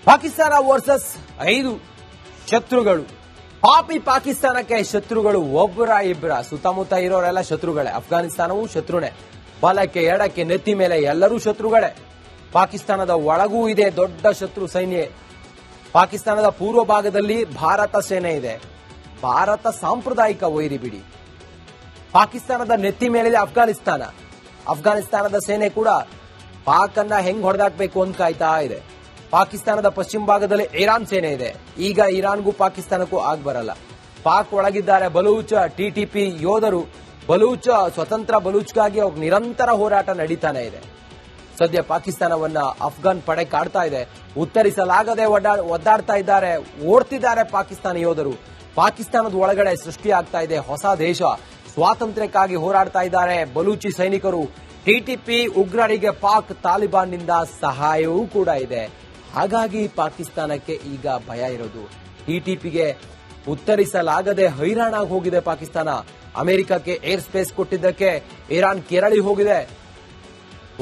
Pakistan versus 5 ಶತ್ರುಗಳು. ಪಾಪಿ ಪಾಕಿಸ್ತಾನಕ್ಕೆ ಶತ್ರುಗಳು ಒಬ್ಬರ ಇಬ್ಬರ, ಸುತ್ತಮುತ್ತ ಇರೋರೆಲ್ಲ ಶತ್ರುಗಳೇ. ಅಫ್ಘಾನಿಸ್ತಾನವೂ ಶತ್ರುನೇ, ಬಲಕ್ಕೆ ಎಡಕ್ಕೆ ನೆತ್ತಿ ಮೇಲೆ ಎಲ್ಲರೂ ಶತ್ರುಗಳೇ. ಪಾಕಿಸ್ತಾನದ ಒಳಗೂ ಇದೆ ದೊಡ್ಡ ಶತ್ರು ಸೈನ್ಯ. ಪಾಕಿಸ್ತಾನದ ಪೂರ್ವ ಭಾಗದಲ್ಲಿ ಭಾರತ ಸೇನೆ ಇದೆ. ಭಾರತ ಸಾಂಪ್ರದಾಯಿಕ ವೈರಿ ಬಿಡಿ. ಪಾಕಿಸ್ತಾನದ ನೆತ್ತಿ ಮೇಲಿದೆ ಅಫ್ಘಾನಿಸ್ತಾನ. ಅಫ್ಘಾನಿಸ್ತಾನದ ಸೇನೆ ಕೂಡ ಪಾಕ್ ಅನ್ನ ಹೆಂಗ್ ಹೊಡೆದಾಕ್ಬೇಕು ಅಂತ ಕಾಯ್ತಾ ಇದೆ. ಪಾಕಿಸ್ತಾನದ ಪಶ್ಚಿಮ ಭಾಗದಲ್ಲಿ ಇರಾನ್ ಸೇನೆ ಇದೆ. ಈಗ ಇರಾನ್ಗೂ ಪಾಕಿಸ್ತಾನಕ್ಕೂ ಬರಲ್ಲ. ಪಾಕ್ ಒಳಗಿದ್ದಾರೆ ಬಲೂಚ್ ಟಿಟಿಪಿ ಯೋಧರು. ಬಲೂಚ್ ಸ್ವತಂತ್ರ ಬಲೂಚ್ಗಾಗಿ ಅವ್ರ ನಿರಂತರ ಹೋರಾಟ ನಡೀತಾನೆ ಇದೆ. ಸದ್ಯ ಪಾಕಿಸ್ತಾನವನ್ನ ಅಫ್ಘಾನ್ ಪಡೆ ಕಾಡ್ತಾ ಇದೆ. ಉತ್ತರಿಸಲಾಗದೆ ಒದ್ದಾಡ್ತಾ ಇದ್ದಾರೆ, ಓಡ್ತಿದ್ದಾರೆ ಪಾಕಿಸ್ತಾನ ಯೋಧರು. ಪಾಕಿಸ್ತಾನದ ಒಳಗಡೆ ಸೃಷ್ಟಿಯಾಗ್ತಾ ಇದೆ ಹೊಸ ದೇಶ. ಸ್ವಾತಂತ್ರ್ಯಕ್ಕಾಗಿ ಹೋರಾಡ್ತಾ ಇದ್ದಾರೆ ಬಲೂಚಿ ಸೈನಿಕರು. ಟಿಟಿಪಿ ಉಗ್ರರಿಗೆ ಪಾಕ್ ತಾಲಿಬಾನ್ನಿಂದ ಸಹಾಯವೂ ಕೂಡ ಇದೆ. ಹಾಗಾಗಿ ಪಾಕಿಸ್ತಾನಕ್ಕೆ ಈಗ ಭಯ ಇರೋದು. ಟಿಟಿಪಿಗೆ ಉತ್ತರಿಸಲಾಗದೆ ಹೈರಾಣಾಗಿ ಹೋಗಿದೆ ಪಾಕಿಸ್ತಾನ. ಅಮೆರಿಕಕ್ಕೆ ಏರ್ ಸ್ಪೇಸ್ ಕೊಟ್ಟಿದ್ದಕ್ಕೆ ಇರಾನ್ ಕೆರಳಿ ಹೋಗಿದೆ.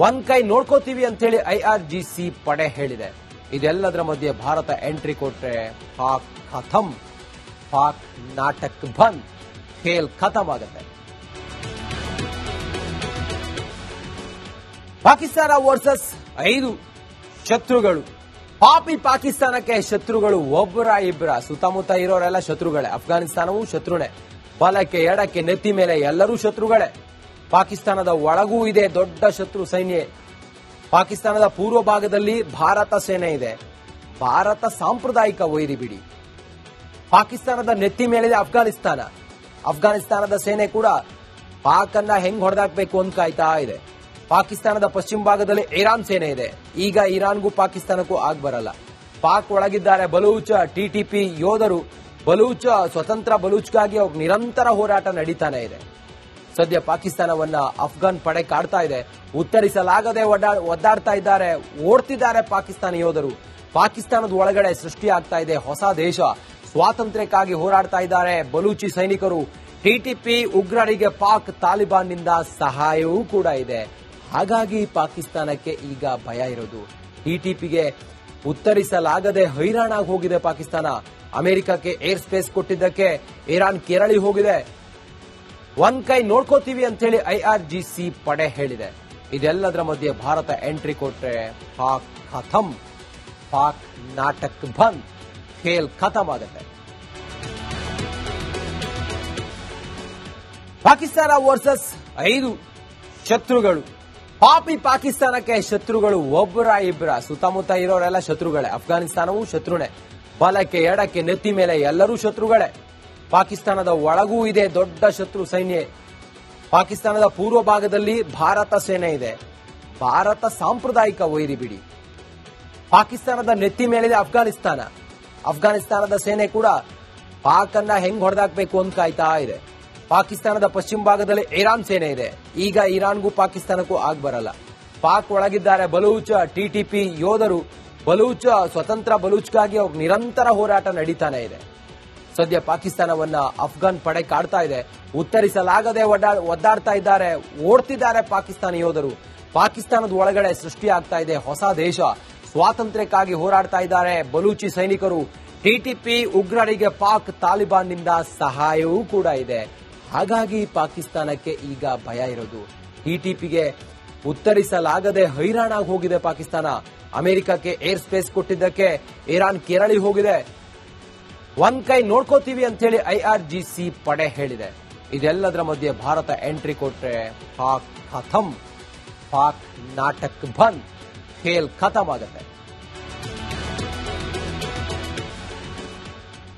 ಒಂದ್ ಕೈ ನೋಡ್ಕೋತೀವಿ ಅಂತ ಹೇಳಿ IRGC ಪಡೆ ಹೇಳಿದೆ. ಇದೆಲ್ಲದರ ಮಧ್ಯೆ ಭಾರತ ಎಂಟ್ರಿ ಕೊಟ್ರೆ ಪಾಕ್ ಖತಮ್, ಪಾಕ್ ನಾಟಕ್ ಬಂದ್, ಖೇಲ್ ಖತಮ್ ಆಗುತ್ತೆ. ಪಾಕಿಸ್ತಾನ ವರ್ಸಸ್ 5 ಶತ್ರುಗಳು. ಪಾಪಿ ಪಾಕಿಸ್ತಾನಕ್ಕೆ ಶತ್ರುಗಳು ಒಬ್ಬರ ಇಬ್ಬರ, ಸುತ್ತಮುತ್ತ ಇರೋರೆಲ್ಲ ಶತ್ರುಗಳೇ. ಅಫ್ಘಾನಿಸ್ತಾನವೂ ಶತ್ರುನೇ, ಬಲಕ್ಕೆ ಎಡಕ್ಕೆ ನೆತ್ತಿ ಮೇಲೆ ಎಲ್ಲರೂ ಶತ್ರುಗಳೇ. ಪಾಕಿಸ್ತಾನದ ಒಳಗೂ ಇದೆ ದೊಡ್ಡ ಶತ್ರು ಸೈನ್ಯ. ಪಾಕಿಸ್ತಾನದ ಪೂರ್ವ ಭಾಗದಲ್ಲಿ ಭಾರತ ಸೇನೆ ಇದೆ. ಭಾರತ ಸಾಂಪ್ರದಾಯಿಕ ವೈರಿ ಬಿಡಿ. ಪಾಕಿಸ್ತಾನದ ನೆತ್ತಿ ಮೇಲಿದೆ ಅಫ್ಘಾನಿಸ್ತಾನ. ಅಫ್ಘಾನಿಸ್ತಾನದ ಸೇನೆ ಕೂಡ ಪಾಕ್ ಅನ್ನ ಹೆಂಗ್ ಹೊಡೆದಾಕ್ಬೇಕು ಅಂತ ಕಾಯ್ತಾ ಇದೆ. ಪಾಕಿಸ್ತಾನದ ಪಶ್ಚಿಮ ಭಾಗದಲ್ಲಿ ಇರಾನ್ ಸೇನೆ ಇದೆ. ಈಗ ಇರಾನ್ಗೂ ಪಾಕಿಸ್ತಾನಕ್ಕೂ ಬರಲ್ಲ. ಪಾಕ್ ಒಳಗಿದ್ದಾರೆ ಬಲೂಚ್ ಟಿಟಿಪಿ ಯೋಧರು. ಬಲೂಚ್ ಸ್ವತಂತ್ರ ಬಲೂಚ್ಗಾಗಿ ಅವ್ರ ನಿರಂತರ ಹೋರಾಟ ನಡೀತಾನೆ ಇದೆ. ಸದ್ಯ ಪಾಕಿಸ್ತಾನವನ್ನ ಅಫ್ಘಾನ್ ಪಡೆ ಕಾಡ್ತಾ ಇದೆ. ಉತ್ತರಿಸಲಾಗದೆ ಒದ್ದಾಡ್ತಾ ಇದ್ದಾರೆ, ಓಡ್ತಿದ್ದಾರೆ ಪಾಕಿಸ್ತಾನ ಯೋಧರು. ಪಾಕಿಸ್ತಾನದ ಒಳಗಡೆ ಸೃಷ್ಟಿಯಾಗ್ತಾ ಇದೆ ಹೊಸ ದೇಶ. ಸ್ವಾತಂತ್ರ್ಯಕ್ಕಾಗಿ ಹೋರಾಡ್ತಾ ಇದ್ದಾರೆ ಬಲೂಚಿ ಸೈನಿಕರು. ಟಿಟಿಪಿ ಉಗ್ರರಿಗೆ ಪಾಕ್ ತಾಲಿಬಾನ್ನಿಂದ ಸಹಾಯವೂ ಕೂಡ ಇದೆ. ಹಾಗಾಗಿ ಪಾಕಿಸ್ತಾನಕ್ಕೆ ಈಗ ಭಯ ಇರೋದು. ಟಿಟಿಪಿಗೆ ಉತ್ತರಿಸಲಾಗದೆ ಹೈರಾಣಾಗಿ ಹೋಗಿದೆ ಪಾಕಿಸ್ತಾನ. ಅಮೆರಿಕಕ್ಕೆ ಏರ್ ಸ್ಪೇಸ್ ಕೊಟ್ಟಿದ್ದಕ್ಕೆ ಇರಾನ್ ಕೆರಳಿ ಹೋಗಿದೆ. ಒಂದ್ ಕೈ ನೋಡ್ಕೋತೀವಿ ಅಂತ ಹೇಳಿ IRGC ಪಡೆ ಹೇಳಿದೆ. ಇದೆಲ್ಲದರ ಮಧ್ಯೆ ಭಾರತ ಎಂಟ್ರಿ ಕೊಟ್ರೆ ಪಾಕ್ ಖತಮ್, ಪಾಕ್ ನಾಟಕ್ ಬಂದ್, ಖೇಲ್ ಖತಮ್ ಆಗುತ್ತೆ. ಪಾಕಿಸ್ತಾನ ವರ್ಸಸ್ 5 ಶತ್ರುಗಳು. ಪಾಪಿ ಪಾಕಿಸ್ತಾನಕ್ಕೆ ಶತ್ರುಗಳು ಒಬ್ಬರ ಇಬ್ಬರ, ಸುತ್ತಮುತ್ತ ಇರೋರೆಲ್ಲ ಶತ್ರುಗಳೇ. ಅಫ್ಘಾನಿಸ್ತಾನವೂ ಶತ್ರುನೇ, ಬಲಕ್ಕೆ ಎಡಕ್ಕೆ ನೆತ್ತಿ ಮೇಲೆ ಎಲ್ಲರೂ ಶತ್ರುಗಳೇ. ಪಾಕಿಸ್ತಾನದ ಒಳಗೂ ಇದೆ ದೊಡ್ಡ ಶತ್ರು ಸೈನ್ಯ. ಪಾಕಿಸ್ತಾನದ ಪೂರ್ವ ಭಾಗದಲ್ಲಿ ಭಾರತ ಸೇನೆ ಇದೆ. ಭಾರತ ಸಾಂಪ್ರದಾಯಿಕ ವೈರಿ ಬಿಡಿ. ಪಾಕಿಸ್ತಾನದ ನೆತ್ತಿ ಮೇಲಿದೆ ಅಫ್ಘಾನಿಸ್ತಾನ. ಅಫ್ಘಾನಿಸ್ತಾನದ ಸೇನೆ ಕೂಡ ಪಾಕ್ ಅನ್ನ ಹೆಂಗ್ ಹೊಡೆದಾಕ್ಬೇಕು ಅಂತ ಕಾಯ್ತಾ ಇದೆ. ಪಾಕಿಸ್ತಾನದ ಪಶ್ಚಿಮ ಭಾಗದಲ್ಲಿ ಇರಾನ್ ಸೇನೆ ಇದೆ. ಈಗ ಇರಾನ್ಗೂ ಪಾಕಿಸ್ತಾನಕ್ಕೂ ಬರಲ್ಲ. ಪಾಕ್ ಒಳಗಿದ್ದಾರೆ ಬಲೂಚ್ ಟಿಟಿಪಿ ಯೋಧರು. ಬಲೂಚ್ ಸ್ವತಂತ್ರ ಬಲೂಚ್ಗಾಗಿ ಅವ್ರ ನಿರಂತರ ಹೋರಾಟ ನಡೀತಾನೆ ಇದೆ. ಸದ್ಯ ಪಾಕಿಸ್ತಾನವನ್ನ ಅಫ್ಘಾನ್ ಪಡೆ ಕಾಡ್ತಾ ಇದೆ. ಉತ್ತರಿಸಲಾಗದೆ ಒದ್ದಾಡ್ತಾ ಇದ್ದಾರೆ, ಓಡ್ತಿದ್ದಾರೆ ಪಾಕಿಸ್ತಾನ ಯೋಧರು. ಪಾಕಿಸ್ತಾನದ ಒಳಗಡೆ ಸೃಷ್ಟಿಯಾಗ್ತಾ ಇದೆ ಹೊಸ ದೇಶ. ಸ್ವಾತಂತ್ರ್ಯಕ್ಕಾಗಿ ಹೋರಾಡ್ತಾ ಇದ್ದಾರೆ ಬಲೂಚಿ ಸೈನಿಕರು. ಟಿಟಿಪಿ ಉಗ್ರರಿಗೆ ಪಾಕ್ ತಾಲಿಬಾನ್ನಿಂದ ಸಹಾಯವೂ ಕೂಡ ಇದೆ. ಹಾಗಾಗಿ ಪಾಕಿಸ್ತಾನಕ್ಕೆ ಈಗ ಭಯ ಇರೋದು. ಟಿಟಿಪಿಗೆ ಉತ್ತರಿಸಲಾಗದೆ ಹೈರಾಣಾಗಿ ಹೋಗಿದೆ ಪಾಕಿಸ್ತಾನ. ಅಮೆರಿಕಕ್ಕೆ ಏರ್ ಸ್ಪೇಸ್ ಕೊಟ್ಟಿದ್ದಕ್ಕೆ ಇರಾನ್ ಕೆರಳಿ ಹೋಗಿದೆ. ಒಂದ್ ಕೈ ನೋಡ್ಕೋತೀವಿ ಅಂತ ಹೇಳಿ IRGC ಪಡೆ ಹೇಳಿದೆ. ಇದೆಲ್ಲದರ ಮಧ್ಯೆ ಭಾರತ ಎಂಟ್ರಿ ಕೊಟ್ರೆ ಪಾಕ್ ಖತಮ್, ಪಾಕ್ ನಾಟಕ್ ಬಂದ್, ಖೇಲ್ ಖತಮ್ ಆಗುತ್ತೆ.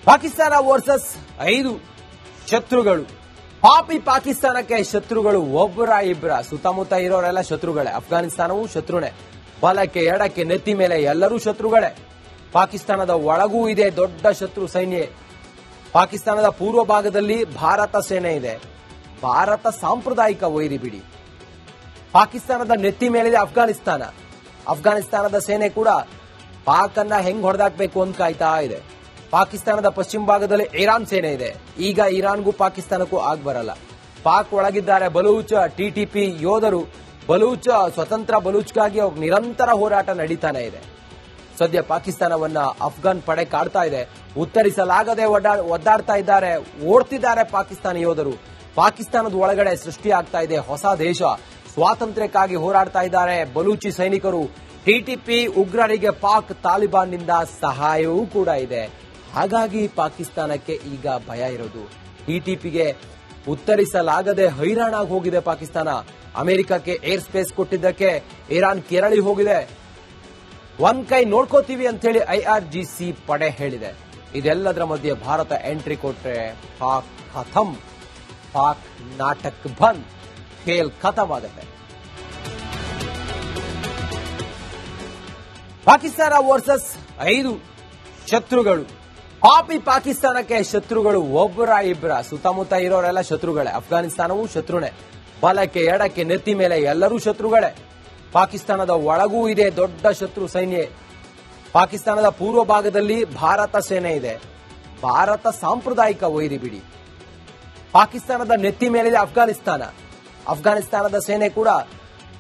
ಪಾಕಿಸ್ತಾನ ವರ್ಸಸ್ 5 ಶತ್ರುಗಳು. ಪಾಪಿ ಪಾಕಿಸ್ತಾನಕ್ಕೆ ಶತ್ರುಗಳು ಒಬ್ಬರ ಇಬ್ಬರ, ಸುತ್ತಮುತ್ತ ಇರೋರೆಲ್ಲ ಶತ್ರುಗಳೇ. ಅಫ್ಘಾನಿಸ್ತಾನವೂ ಶತ್ರುನೇ, ಬಲಕ್ಕೆ ಎಡಕ್ಕೆ ನೆತ್ತಿ ಮೇಲೆ ಎಲ್ಲರೂ ಶತ್ರುಗಳೇ. ಪಾಕಿಸ್ತಾನದ ಒಳಗೂ ಇದೆ ದೊಡ್ಡ ಶತ್ರು ಸೈನ್ಯ. ಪಾಕಿಸ್ತಾನದ ಪೂರ್ವ ಭಾಗದಲ್ಲಿ ಭಾರತ ಸೇನೆ ಇದೆ. ಭಾರತ ಸಾಂಪ್ರದಾಯಿಕ ವೈರಿ ಬಿಡಿ. ಪಾಕಿಸ್ತಾನದ ನೆತ್ತಿ ಮೇಲಿದೆ ಅಫ್ಘಾನಿಸ್ತಾನ. ಅಫ್ಘಾನಿಸ್ತಾನದ ಸೇನೆ ಕೂಡ ಪಾಕ್ ಅನ್ನ ಹೆಂಗ್ ಹೊಡೆದಾಕ್ಬೇಕು ಅಂತ ಕಾಯ್ತಾ ಇದೆ. ಪಾಕಿಸ್ತಾನದ ಪಶ್ಚಿಮ ಭಾಗದಲ್ಲಿ ಇರಾನ್ ಸೇನೆ ಇದೆ. ಈಗ ಇರಾನ್ಗೂ ಪಾಕಿಸ್ತಾನಕ್ಕೂ ಬರಲ್ಲ. ಪಾಕ್ ಒಳಗಿದ್ದಾರೆ ಬಲೂಚ್ ಟಿಟಿಪಿ ಯೋಧರು. ಬಲೂಚ್ ಸ್ವತಂತ್ರ ಬಲೂಚ್ಗಾಗಿ ಅವ್ರ ನಿರಂತರ ಹೋರಾಟ ನಡೀತಾನೆ ಇದೆ. ಸದ್ಯ ಪಾಕಿಸ್ತಾನವನ್ನ ಅಫ್ಘಾನ್ ಪಡೆ ಕಾಡ್ತಾ ಇದೆ. ಉತ್ತರಿಸಲಾಗದೆ ಒದ್ದಾಡ್ತಾ ಇದ್ದಾರೆ, ಓಡ್ತಿದ್ದಾರೆ ಪಾಕಿಸ್ತಾನಿ ಯೋಧರು. ಪಾಕಿಸ್ತಾನದ ಒಳಗಡೆ ಸೃಷ್ಟಿಯಾಗ್ತಾ ಇದೆ ಹೊಸ ದೇಶ. ಸ್ವಾತಂತ್ರ್ಯಕ್ಕಾಗಿ ಹೋರಾಡ್ತಾ ಇದ್ದಾರೆ ಬಲೂಚಿ ಸೈನಿಕರು. ಟಿಟಿಪಿ ಉಗ್ರರಿಗೆ ಪಾಕ್ ತಾಲಿಬಾನ್ನಿಂದ ಸಹಾಯವೂ ಕೂಡ ಇದೆ. ಹಾಗಾಗಿ ಪಾಕಿಸ್ತಾನಕ್ಕೆ ಈಗ ಭಯ ಇರೋದು. ಟಿಟಿಪಿಗೆ ಉತ್ತರಿಸಲಾಗದೆ ಹೈರಾಣಾಗಿ ಹೋಗಿದೆ ಪಾಕಿಸ್ತಾನ. ಅಮೆರಿಕಕ್ಕೆ ಏರ್ ಸ್ಪೇಸ್ ಕೊಟ್ಟಿದ್ದಕ್ಕೆ ಇರಾನ್ ಕೆರಳಿ ಹೋಗಿದೆ. ಒಂದ್ ಕೈ ನೋಡ್ಕೋತೀವಿ ಅಂತ ಹೇಳಿ ಐಆರ್ಜಿಸಿ ಪಡೆ ಹೇಳಿದೆ. ಇದೆಲ್ಲದರ ಮಧ್ಯೆ ಭಾರತ ಎಂಟ್ರಿ ಕೊಟ್ರೆ ಪಾಕ್ ಖತಮ್, ಪಾಕ್ ನಾಟಕ್ ಬಂದ್, ಖೇಲ್ ಖತಮ್ ಆಗುತ್ತೆ. ಪಾಕಿಸ್ತಾನ ವರ್ಸಸ್ 5 ಶತ್ರುಗಳು. ಪಾಪಿ ಪಾಕಿಸ್ತಾನಕ್ಕೆ ಶತ್ರುಗಳು ಒಬ್ಬರ ಇಬ್ಬರ, ಸುತ್ತಮುತ್ತ ಇರೋರೆಲ್ಲ ಶತ್ರುಗಳೇ. ಅಫ್ಘಾನಿಸ್ತಾನವೂ ಶತ್ರುನೇ, ಬಲಕ್ಕೆ ಎಡಕ್ಕೆ ನೆತ್ತಿ ಮೇಲೆ ಎಲ್ಲರೂ ಶತ್ರುಗಳೇ. ಪಾಕಿಸ್ತಾನದ ಒಳಗೂ ಇದೆ ದೊಡ್ಡ ಶತ್ರು ಸೈನ್ಯ. ಪಾಕಿಸ್ತಾನದ ಪೂರ್ವ ಭಾಗದಲ್ಲಿ ಭಾರತ ಸೇನೆ ಇದೆ. ಭಾರತ ಸಾಂಪ್ರದಾಯಿಕ ವೈರಿ ಬಿಡಿ. ಪಾಕಿಸ್ತಾನದ ನೆತ್ತಿ ಮೇಲಿದೆ ಅಫ್ಘಾನಿಸ್ತಾನ. ಅಫ್ಘಾನಿಸ್ತಾನದ ಸೇನೆ ಕೂಡ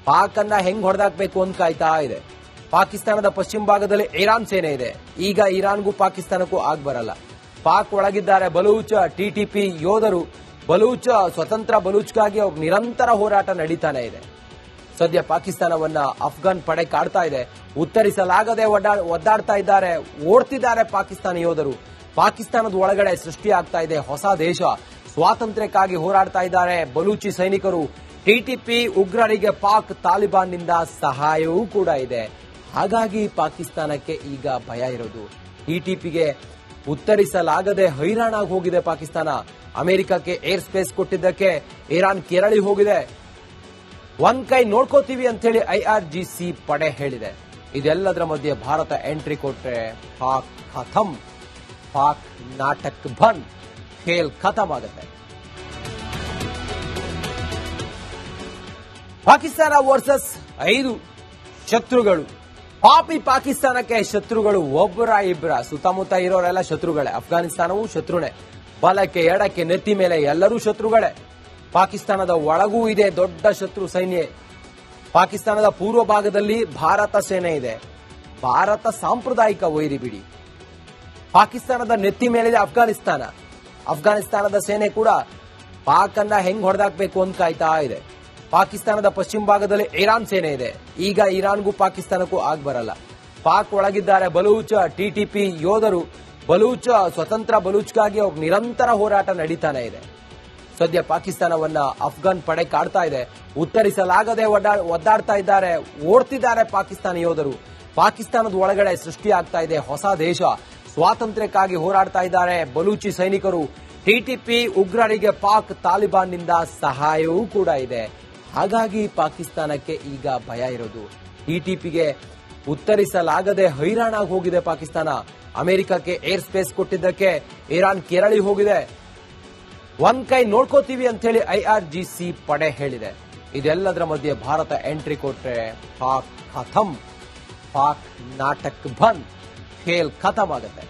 ಪಾಕ್ ಅನ್ನ ಹೆಂಗ್ ಹೊಡೆದಾಕ್ಬೇಕು ಅಂತ ಕಾಯ್ತಾ ಇದೆ. ಪಾಕಿಸ್ತಾನದ ಪಶ್ಚಿಮ ಭಾಗದಲ್ಲಿ ಇರಾನ್ ಸೇನೆ ಇದೆ. ಈಗ ಇರಾನ್ಗೂ ಪಾಕಿಸ್ತಾನಕ್ಕೂ ಬರಲ್ಲ. ಪಾಕ್ ಒಳಗಿದ್ದಾರೆ ಬಲೂಚ ಟಿಟಿಪಿ ಯೋಧರು. ಬಲೂಚ ಸ್ವತಂತ್ರ ಬಲೂಚ್ಗಾಗಿ ಅವ್ರ ನಿರಂತರ ಹೋರಾಟ ನಡೀತಾನೆ ಇದೆ. ಸದ್ಯ ಪಾಕಿಸ್ತಾನವನ್ನ ಅಫ್ಘಾನ್ ಪಡೆ ಕಾಡ್ತಾ ಇದೆ. ಉತ್ತರಿಸಲಾಗದೆ ಒದ್ದಾಡ್ತಾ ಇದ್ದಾರೆ, ಓಡ್ತಿದ್ದಾರೆ ಪಾಕಿಸ್ತಾನಿ ಯೋಧರು. ಪಾಕಿಸ್ತಾನದ ಒಳಗಡೆ ಸೃಷ್ಟಿಯಾಗ್ತಾ ಇದೆ ಹೊಸ ದೇಶ. ಸ್ವಾತಂತ್ರ್ಯಕ್ಕಾಗಿ ಹೋರಾಡ್ತಾ ಇದ್ದಾರೆ ಬಲೂಚಿ ಸೈನಿಕರು. ಟಿಟಿಪಿ ಉಗ್ರರಿಗೆ ಪಾಕ್ ತಾಲಿಬಾನ್ನಿಂದ ಸಹಾಯವೂ ಕೂಡ ಇದೆ. ಹಾಗಾಗಿ ಪಾಕಿಸ್ತಾನಕ್ಕೆ ಈಗ ಭಯ ಇರೋದು. ಟಿಟಿಪಿಗೆ ಉತ್ತರಿಸಲಾಗದೆ ಹೈರಾಣಾಗಿ ಹೋಗಿದೆ ಪಾಕಿಸ್ತಾನ. ಅಮೆರಿಕಕ್ಕೆ ಏರ್ ಸ್ಪೇಸ್ ಕೊಟ್ಟಿದ್ದಕ್ಕೆ ಇರಾನ್ ಕೆರಳಿ ಹೋಗಿದೆ. ಒಂದ್ ಕೈ ನೋಡ್ಕೋತೀವಿ ಅಂತ ಹೇಳಿ ಐಆರ್ಜಿಸಿ ಪಡೆ ಹೇಳಿದೆ. ಇದೆಲ್ಲದರ ಮಧ್ಯೆ ಭಾರತ ಎಂಟ್ರಿ ಕೊಟ್ರೆ ಪಾಕ್ ಖತಮ್, ಪಾಕ್ ನಾಟಕ್ ಬಂದ್, ಖೇಲ್ ಖತಮ್ ಆಗುತ್ತೆ. ಪಾಕಿಸ್ತಾನ ವರ್ಸಸ್ 5 ಶತ್ರುಗಳು. ಪಾಪಿ ಪಾಕಿಸ್ತಾನಕ್ಕೆ ಶತ್ರುಗಳು ಒಬ್ಬರ ಇಬ್ಬರ, ಸುತ್ತಮುತ್ತ ಇರೋರೆಲ್ಲ ಶತ್ರುಗಳೇ. ಅಫ್ಘಾನಿಸ್ತಾನವೂ ಶತ್ರುನೇ, ಬಲಕ್ಕೆ ಎಡಕ್ಕೆ ನೆತ್ತಿ ಮೇಲೆ ಎಲ್ಲರೂ ಶತ್ರುಗಳೇ. ಪಾಕಿಸ್ತಾನದ ಒಳಗೂ ಇದೆ ದೊಡ್ಡ ಶತ್ರು ಸೈನ್ಯ. ಪಾಕಿಸ್ತಾನದ ಪೂರ್ವ ಭಾಗದಲ್ಲಿ ಭಾರತ ಸೇನೆ ಇದೆ. ಭಾರತ ಸಾಂಪ್ರದಾಯಿಕ ವೈರಿ ಬಿಡಿ. ಪಾಕಿಸ್ತಾನದ ನೆತ್ತಿ ಮೇಲಿದೆ ಅಫ್ಘಾನಿಸ್ತಾನ. ಅಫ್ಘಾನಿಸ್ತಾನದ ಸೇನೆ ಕೂಡ ಪಾಕ್ ಅನ್ನ ಹೆಂಗ್ ಹೊಡೆದಾಕ್ಬೇಕು ಅಂತ ಕಾಯ್ತಾ ಇದೆ. ಪಾಕಿಸ್ತಾನದ ಪಶ್ಚಿಮ ಭಾಗದಲ್ಲಿ ಇರಾನ್ ಸೇನೆ ಇದೆ. ಈಗ ಇರಾನ್ಗೂ ಪಾಕಿಸ್ತಾನಕ್ಕೂ ಬರಲ್ಲ. ಪಾಕ್ ಒಳಗಿದ್ದಾರೆ ಬಲೂಚ ಟಿಟಿಪಿ ಯೋಧರು. ಬಲೂಚ ಸ್ವತಂತ್ರ ಬಲೂಚ್ಗಾಗಿ ಅವ್ರ ನಿರಂತರ ಹೋರಾಟ ನಡೀತಾನೆ ಇದೆ. ಸದ್ಯ ಪಾಕಿಸ್ತಾನವನ್ನ ಅಫ್ಘಾನ್ ಪಡೆ ಕಾಡ್ತಾ ಇದೆ. ಉತ್ತರಿಸಲಾಗದೆ ಒದ್ದಾಡ್ತಾ ಇದ್ದಾರೆ, ಓಡ್ತಿದ್ದಾರೆ ಪಾಕಿಸ್ತಾನಿ ಯೋಧರು. ಪಾಕಿಸ್ತಾನದ ಒಳಗಡೆ ಸೃಷ್ಟಿಯಾಗ್ತಾ ಇದೆ ಹೊಸ ದೇಶ. ಸ್ವಾತಂತ್ರ್ಯಕ್ಕಾಗಿ ಹೋರಾಡ್ತಾ ಇದ್ದಾರೆ ಬಲೂಚಿ ಸೈನಿಕರು. ಟಿಟಿಪಿ ಉಗ್ರರಿಗೆ ಪಾಕ್ ತಾಲಿಬಾನ್ನಿಂದ ಸಹಾಯವೂ ಕೂಡ ಇದೆ. ಹಾಗಾಗಿ ಪಾಕಿಸ್ತಾನಕ್ಕೆ ಈಗ ಭಯ ಇರೋದು. ಟಿಟಿಪಿಗೆ ಉತ್ತರಿಸಲಾಗದೆ ಹೈರಾಣಾಗಿ ಹೋಗಿದೆ ಪಾಕಿಸ್ತಾನ. ಅಮೆರಿಕಕ್ಕೆ ಏರ್ ಸ್ಪೇಸ್ ಕೊಟ್ಟಿದ್ದಕ್ಕೆ ಇರಾನ್ ಕೆರಳಿ ಹೋಗಿದೆ. ಒಂದ್ ಕೈ ನೋಡ್ಕೋತೀವಿ ಅಂತ ಹೇಳಿ ಐಆರ್ಜಿಸಿ ಪಡೆ ಹೇಳಿದೆ. ಇದೆಲ್ಲದರ ಮಧ್ಯೆ ಭಾರತ ಎಂಟ್ರಿ ಕೊಟ್ರೆ ಪಾಕ್ ಖತಮ್, ಪಾಕ್ ನಾಟಕ್ ಬಂದ್, ಖೇಲ್ ಖತಮ್ ಆಗುತ್ತೆ.